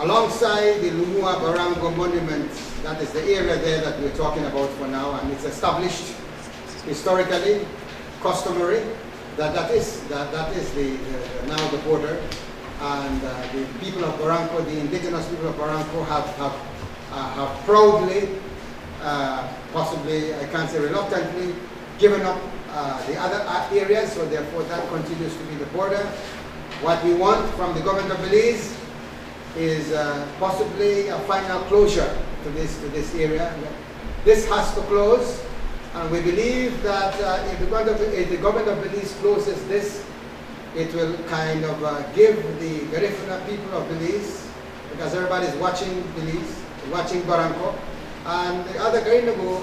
alongside the Lumua Barranco Monument, that is the area there that we're talking about for now, and it's established historically, customary, that is now the border, and the people of Barranco, the indigenous people of Barranco, have proudly, possibly I can't say reluctantly, given up the other areas, so therefore that continues to be the border. What we want from the government of Belize is possibly a final closure to this area. This has to close, and we believe that if the government of Belize closes this, it will kind of give the Garifuna people of Belize, because everybody's watching Belize, watching Barranco, and the other Garinagu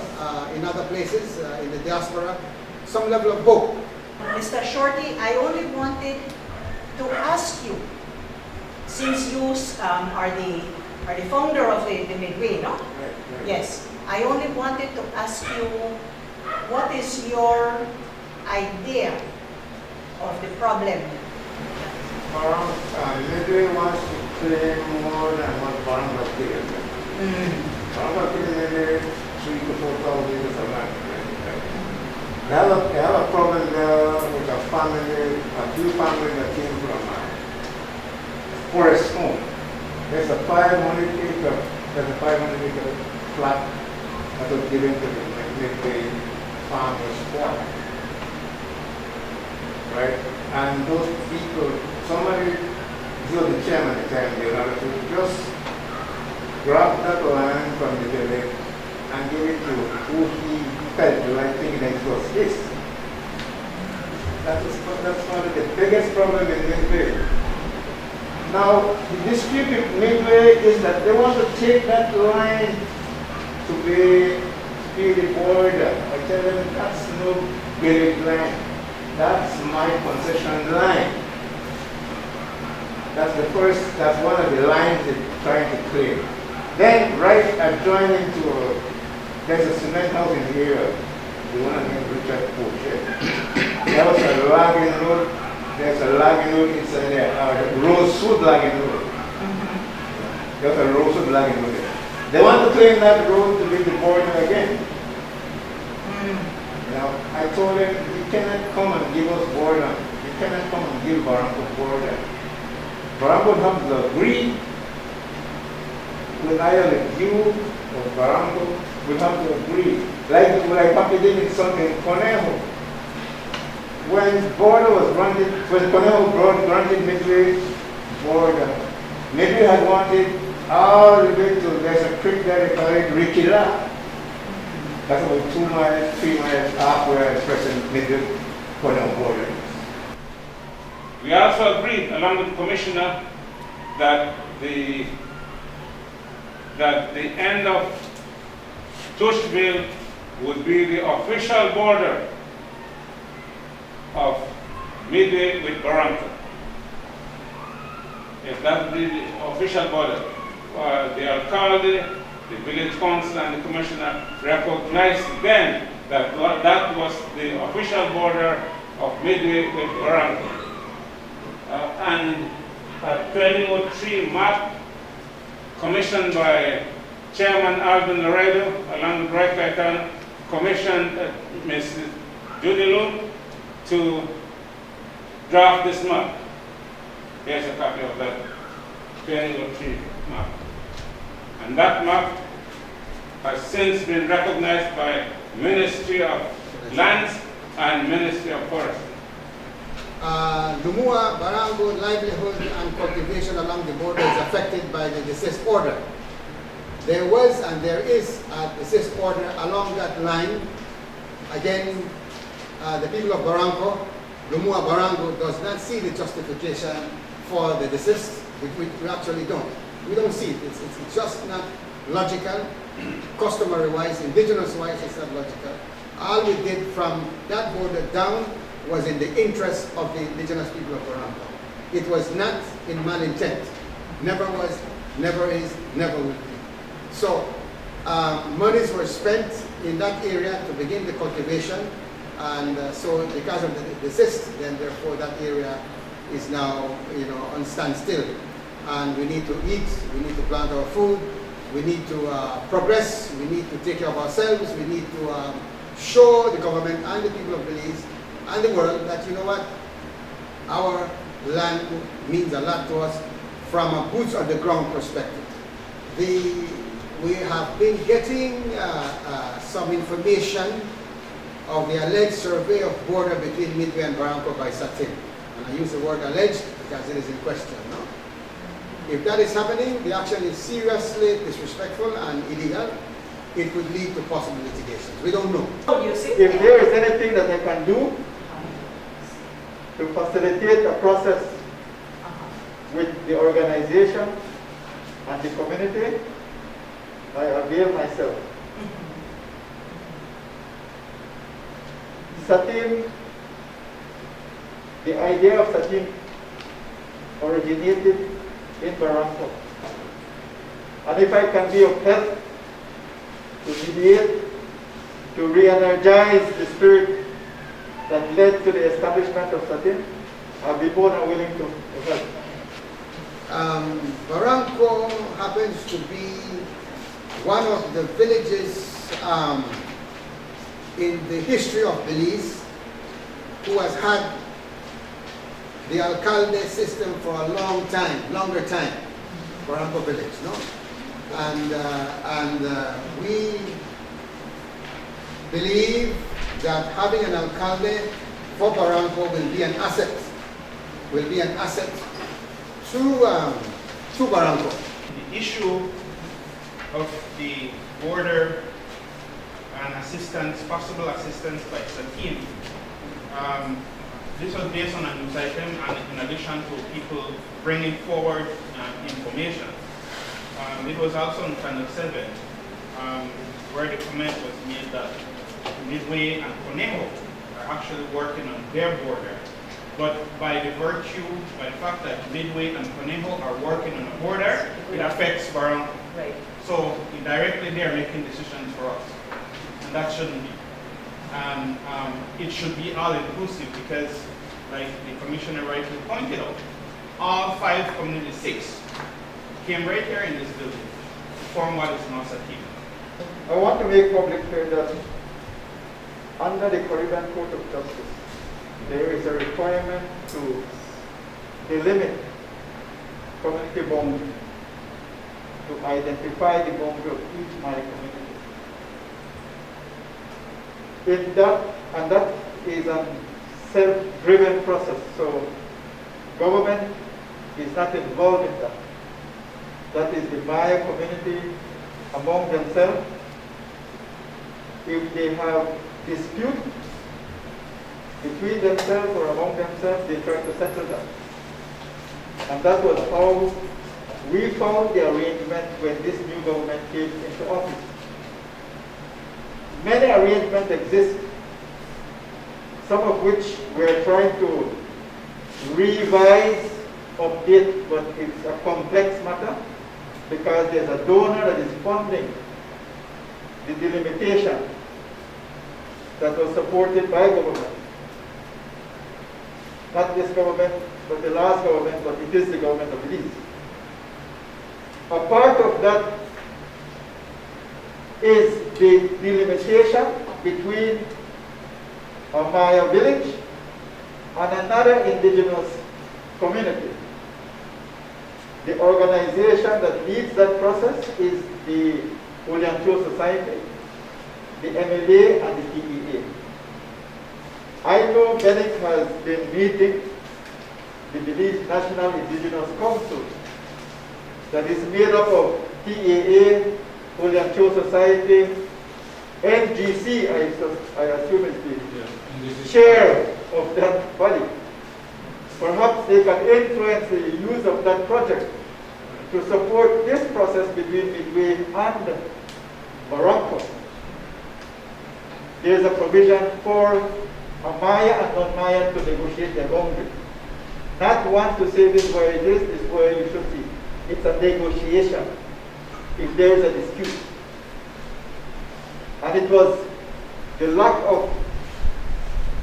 in other places in the diaspora, some level of hope. Mr. Shorty, I only wanted to ask you, since you are the founder of the Midway, no? Right. Yes. I only wanted to ask you, what is your idea of the problem? Midway wants to claim more than what Barranco did. Barranco did maybe 3,000 to 4,000 acres of land. They have a problem there with a few families that came from forest home. There's a 500-acre flat that was given to the Midway farmers for. Right? And those people, somebody, the chairman at the time, the other to just grab that land from the village and give it to who he felt the right thing that it was his. That's one of the biggest problems in Midway. Now, the dispute with Midway is that they want to take that line to be the border. I tell them that's no village line. That's my concession line. That's one of the lines they're trying to clear. Then, right adjoining to there's a cement house in here, the one named Richard Poche. There was a logging road. There's a logging road inside there, rosewood logging road. There's a rosewood logging road there. They want to claim that road to be the border again. Now, I told them, you cannot come and give us border. You cannot come and give Barranco border. Barranco have to agree with either you or Barranco. We have to agree. Like Papi did in Conejo. When border was granted, when Conejo granted Midway border, Midway had wanted all the way to, there's a creek there, they call it Rikila. That's about 2 miles, 3 miles after the present Midway Conejo border. We also agreed, along with the Commissioner, that the end of Tushville would be the official border of Midway with Barranco. If that would be the official border, the alcalde, the village council, and the commissioner recognized then that that was the official border of Midway with Barranco. And a 2003 map commissioned by Chairman Alvin Laredo, along with Right Titan, commissioned Ms. Judy Lu to draft this map. Here's a copy of that 2003 map. And that map has since been recognized by Ministry of Lands and Ministry of Forestry. Lumua, Barranco, livelihood and cultivation along the border is affected by the desist order. There was and there is a desist order along that line. Again, the people of Barranco, Lumua Barranco, does not see the justification for the desist. We actually don't. We don't see it. It's just not logical, customary-wise, indigenous-wise, it's not logical. All we did from that border down was in the interest of the indigenous people of Barranco. It was not in malintent. Never was, never is, never will be. So, monies were spent in that area to begin the cultivation, and so because of the desist, then therefore that area is now, on standstill. and we need to eat, we need to plant our food, we need to progress, we need to take care of ourselves, we need to show the government and the people of Belize and the world that, you know what, our land means a lot to us from a boots on the ground perspective. We have been getting some information of the alleged survey of border between Midway and Barranco by Satin. And I use the word alleged because it is in question. No? If that is happening, the action is seriously disrespectful and illegal. It could lead to possible litigations. We don't know. If there is anything that I can do to facilitate a process with the organization and the community, I avail myself. Satin, the idea of Satin originated in Barranco. And if I can be of help to mediate, to re-energize the spirit that led to the establishment of Satin, I'll be more than willing to help. Barranco happens to be one of the villages in the history of Belize who has had the alcalde system for a long time, longer time, Barranco village, no? And we believe that having an alcalde for Barranco will be an asset to Barranco. The issue of the border and assistance, possible assistance by Satin, this was based on a news item and in addition to people bringing forward information. It was also on Channel 7 where the comment was made that Midway and Conejo are actually working on their border. But by the fact that Midway and Conejo are working on a border, it affects Barranco. Right. So indirectly they are making decisions for us. And that shouldn't be. It should be all-inclusive because, like the Commissioner rightly pointed out, all 5 community 6 came right here in this building to form what is now Satin. I want to make public clear that under the Caribbean Court of Justice, there is a requirement to delimit community boundaries, to identify the boundary of each Maya community. And that is a self-driven process, so government is not involved in that. That is the Maya community among themselves. If they have dispute between themselves or among themselves, they try to settle that. And that was how we found the arrangement when this new government came into office. Many arrangements exist, some of which we're trying to revise, update, but it's a complex matter because there's a donor that is funding the delimitation that was supported by government. Not this government, but the last government, but it is the government of Belize. A part of that is the delimitation between a Maya village and another indigenous community. The organization that leads that process is the Uliancho Society, the MLA, and the TEA. I know Bennett has been meeting the Belize National Indigenous Council that is made up of TAA, Uliancho Society, NGC, I assume is the chair of that body. Perhaps they can influence the use of that project to support this process between Midway and Barranco. There is a provision for a Maya and non-Maya to negotiate their boundary. Not one to say this is where it is, this is where you should be. It's a negotiation if there is a dispute. And it was the lack of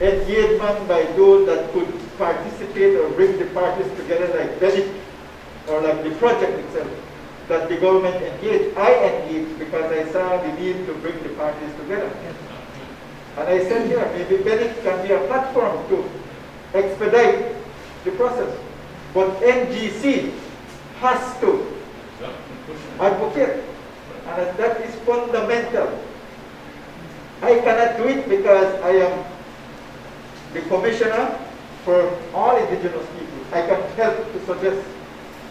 engagement by those that could participate or bring the parties together, like Bennett or like the project itself, that the government engaged. I engaged because I saw the need to bring the parties together. And I said here, maybe Bennett can be a platform to expedite the process. But NGC has to advocate, and that is fundamental. I cannot do it because I am the commissioner for all indigenous people. I can help to suggest,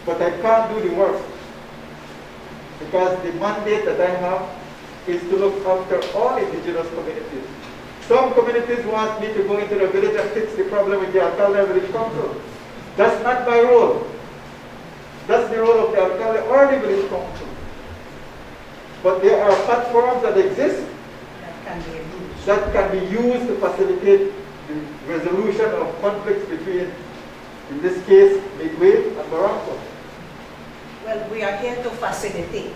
but I can't do the work because the mandate that I have is to look after all indigenous communities. Some communities want me to go into the village and fix the problem with the alcalde and village council. That's not my role. That's the role of the alcalde or the village council. But there are platforms that exist that can be used to facilitate the resolution of conflicts between, in this case, Midway and Barranco. Well, we are here to facilitate.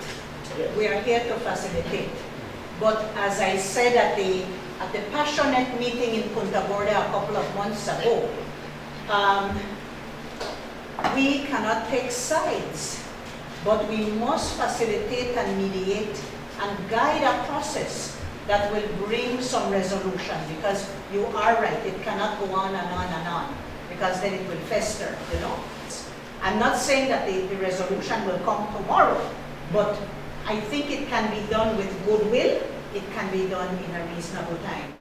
Yes. We are here to facilitate. But as I said at the passionate meeting in Punta Gorda a couple of months ago, we cannot take sides, but we must facilitate and mediate and guide a process that will bring some resolution, because you are right, it cannot go on and on and on, because then it will fester, you know. I'm not saying that the resolution will come tomorrow, but I think it can be done with goodwill, it can be done in a reasonable time.